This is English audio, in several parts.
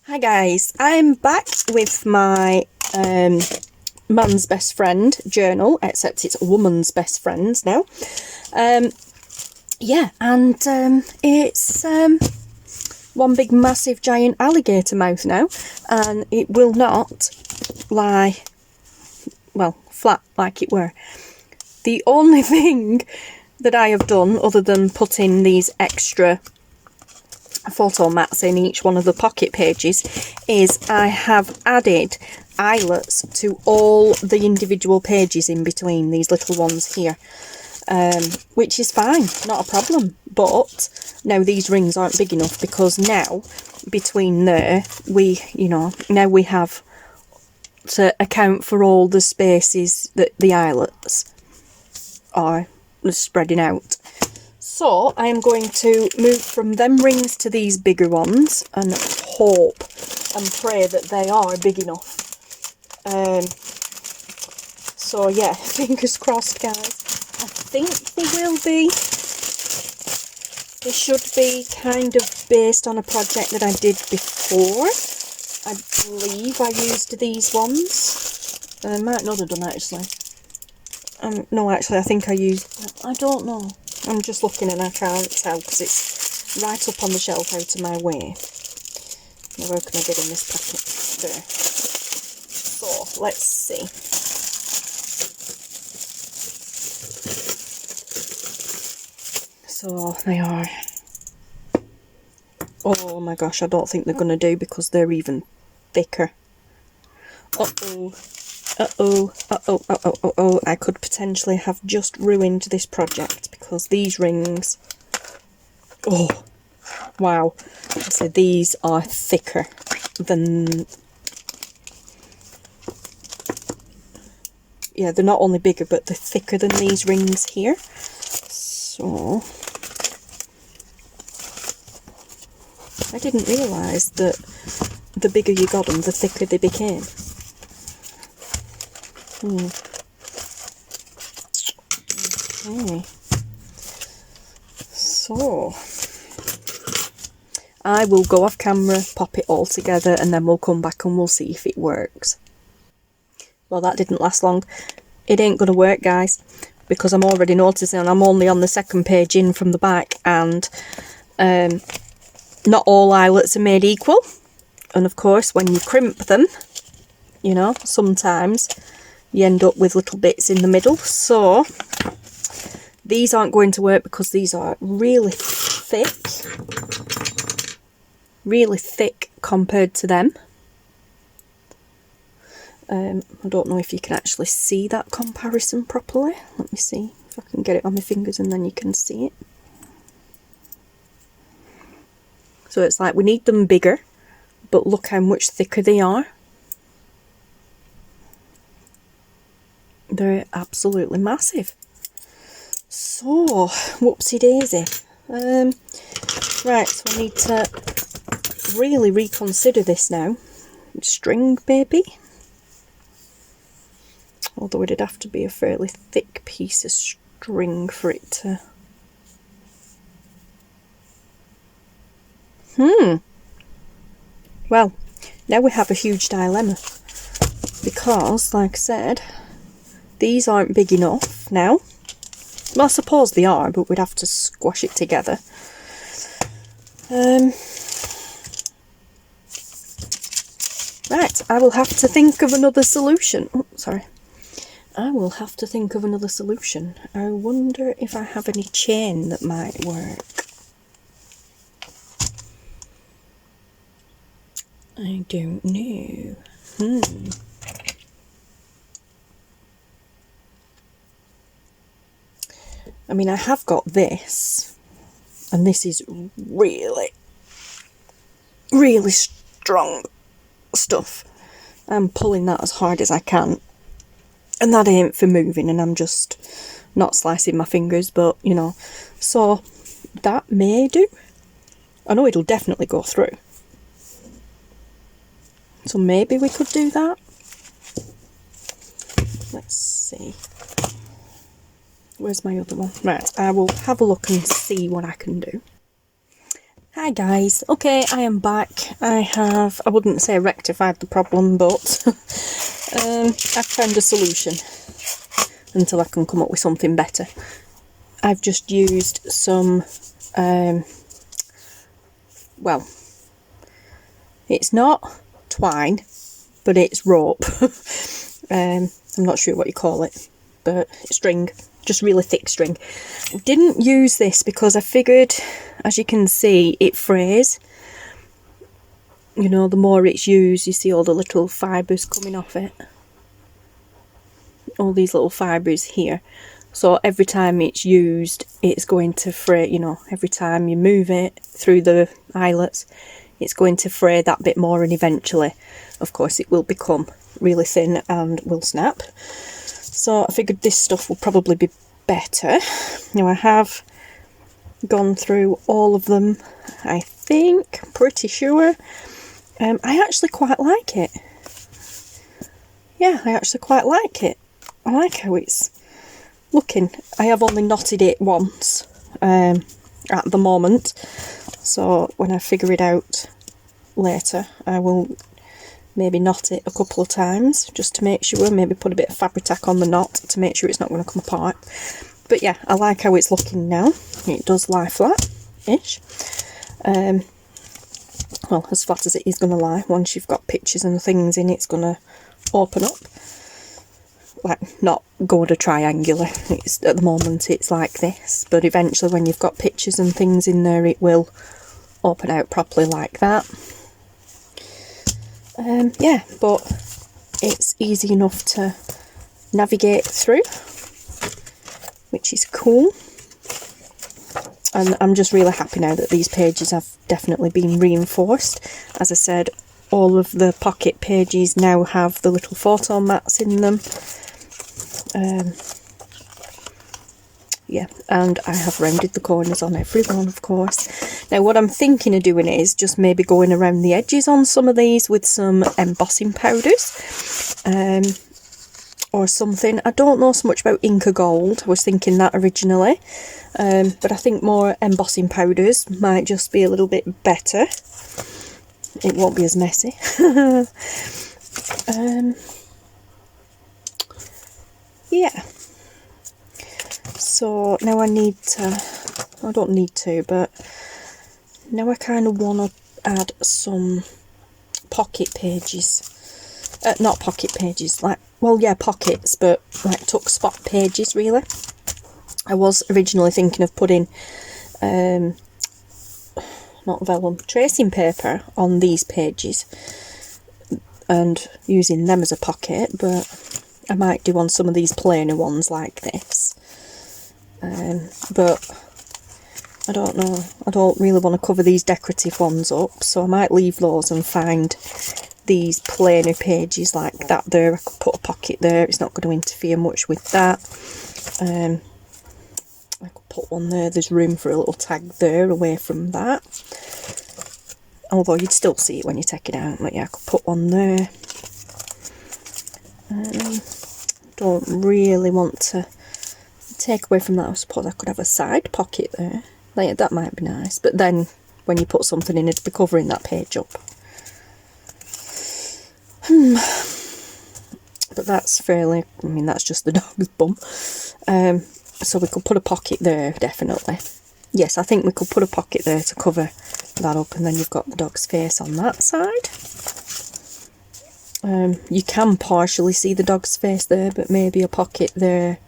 Hi guys, I'm back with my man's best friend journal, except it's a woman's best friend now. Yeah, and it's one big massive giant alligator mouth now, and it will not lie, well, flat like it were. The only thing that I have done, other than put in these extra photo mats in each one of the pocket pages, is I have added eyelets to all the individual pages in between, these little ones here, which is fine, not a problem. But now these rings aren't big enough, because now between there now we have to account for all the spaces that the eyelets are spreading out. So I am going to move from them rings to these bigger ones and hope and pray that they are big enough. So yeah, fingers crossed guys. I think they will be. They should be kind of based on a project that I did before. I believe I used these ones. I might not have done actually. No, actually I think I used... I don't know. I'm just looking and I can't tell because it's right up on the shelf out of my way. Now where can I get in this packet? There. So, let's see. So, they are... Oh my gosh, I don't think they're going to do because they're even thicker. Uh-oh. Uh-oh, uh-oh, uh-oh, uh-oh, I could potentially have just ruined this project because these rings, oh, wow, so these are thicker than, yeah, they're not only bigger, but they're thicker than these rings here, so, I didn't realise that the bigger you got them, the thicker they became. Okay. So I will go off camera, pop it all together, and then we'll come back and we'll see if it works. Well, that didn't last long. It ain't gonna work, guys, because I'm already noticing I'm only on the second page in from the back, and not all eyelets are made equal. And of course, when you crimp them, you know, sometimes you end up with little bits in the middle. So these aren't going to work because these are really thick compared to them. I don't know if you can actually see that comparison properly. Let me see if I can get it on my fingers and then you can see it. So it's like we need them bigger, but look how much thicker they are. They're absolutely massive. So, whoopsie daisy. Right, so I need to really reconsider this now. String, maybe? Although it'd have to be a fairly thick piece of string for it to... Well, now we have a huge dilemma. Because, like I said, these aren't big enough now. Well, I suppose they are, but we'd have to squash it together. Right, I will have to think of another solution. Oh, sorry. I will have to think of another solution. I wonder if I have any chain that might work. I don't know. I mean, I have got this, and this is really, really strong stuff. I'm pulling that as hard as I can, and that ain't for moving, and I'm just not slicing my fingers, but, you know, so that may do. I know it'll definitely go through. So maybe we could do that. Let's see. Where's my other one? Right, I will have a look and see what I can do. Hi guys, okay, I am back. I wouldn't say rectified the problem, but I've found a solution until I can come up with something better. I've just used some, well, it's not twine, but it's rope. I'm not sure what you call it, but string, just really thick string. I didn't use this because I figured, as you can see, it frays. You know, the more it's used, you see all the little fibres coming off it. All these little fibres here. So every time it's used, it's going to fray, you know, every time you move it through the eyelets, it's going to fray that bit more, and eventually, of course, it will become really thin and will snap. So I figured this stuff will probably be better. Now I have gone through all of them, I think, pretty sure. I actually quite like it. Yeah, I actually quite like it. I like how it's looking. I have only knotted it once at the moment, so when I figure it out later I will maybe knot it a couple of times just to make sure, maybe put a bit of Fabri-Tac on the knot to make sure it's not going to come apart. But yeah, I like how it's looking now. It does lie flat-ish. Well, as flat as it is going to lie. Once you've got pictures and things in, it's going to open up. Like, not go to triangular. It's, at the moment it's like this, but eventually when you've got pictures and things in there, it will open out properly like that. Yeah, but it's easy enough to navigate through, which is cool. And I'm just really happy now that these pages have definitely been reinforced. As I said, all of the pocket pages now have the little photo mats in them. Yeah, and I have rounded the corners on every one, of course. Now what I'm thinking of doing is just maybe going around the edges on some of these with some embossing powders. Or something. I don't know so much about Inca Gold. I was thinking that originally. But I think more embossing powders might just be a little bit better. It won't be as messy. Yeah. So now I need to, I don't need to, but now I kind of want to add some pocket pages. Not pocket pages, like, well, yeah, pockets, but like tuck spot pages, really. I was originally thinking of putting, not vellum, tracing paper on these pages and using them as a pocket, but I might do on some of these plainer ones like this. But I don't know, I don't really want to cover these decorative ones up, so I might leave those and find these plainer pages like that there. I could put a pocket there, it's not going to interfere much with that. I could put one there, there's room for a little tag there away from that. Although you'd still see it when you take it out, but yeah, I could put one there. Don't really want to take away from that. I suppose I could have a side pocket there. Like, that might be nice, but then when you put something in, it'd be covering that page up. But that's fairly, I mean, that's just the dog's bum. So we could put a pocket there, definitely. Yes, I think we could put a pocket there to cover that up, and then you've got the dog's face on that side. You can partially see the dog's face there, but maybe a pocket there.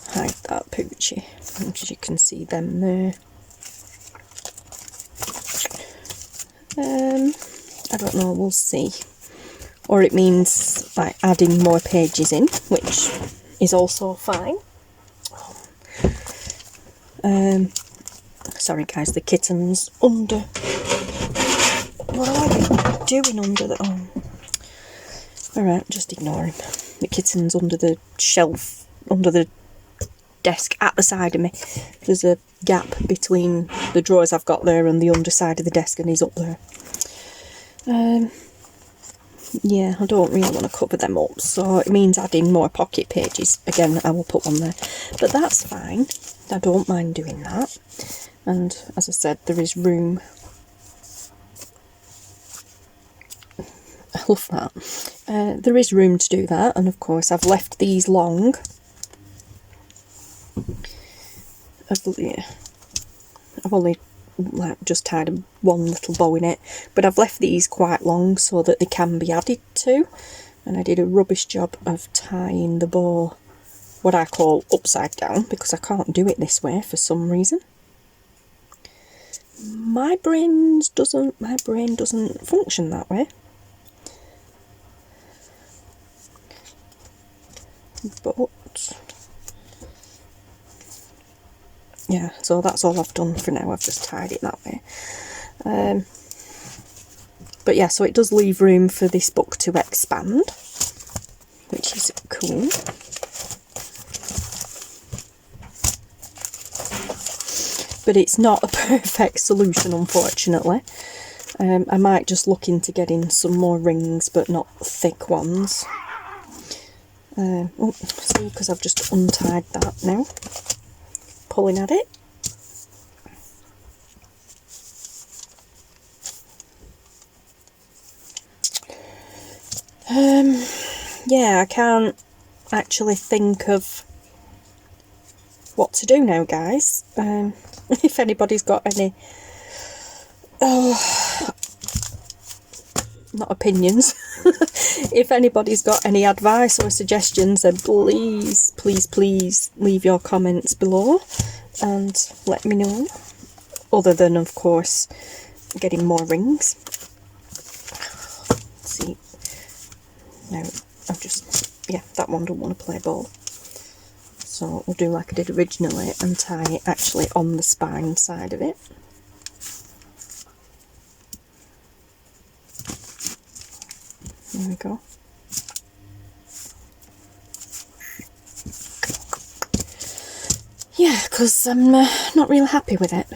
Hide that poochie, as you can see them there. I don't know, we'll see. Or it means like adding more pages in, which is also fine. Sorry guys, the kitten's under. What are you doing under the? Oh, alright, just ignore him. The kitten's under the shelf, under the desk at the side of me. There's a gap between the drawers I've got there and the underside of the desk, and he's up there. Yeah, I don't really want to cover them up, so it means adding more pocket pages. Again, I will put one there, but that's fine. I don't mind doing that. And as I said, there is room love that. There is room to do that, and of course I've left these long. I've only like just tied one little bow in it, but I've left these quite long so that they can be added to, and I did a rubbish job of tying the bow what I call upside down because I can't do it this way for some reason. My brain doesn't function that way. But yeah, so that's all I've done for now. I've just tied it that way. But yeah, so it does leave room for this book to expand, which is cool. But it's not a perfect solution, unfortunately. I might just look into getting some more rings, but not thick ones. Oh, see, because I've just untied that now. Pulling at it. Yeah, I can't actually think of what to do now, guys. If anybody's got any not opinions if anybody's got any advice or suggestions, then please leave your comments below and let me know, other than of course getting more rings. Let's see, no, I've just, yeah, that one don't want to play ball. So we'll do like I did originally and tie it actually on the spine side of it. There we go. Yeah, because I'm not really happy with it.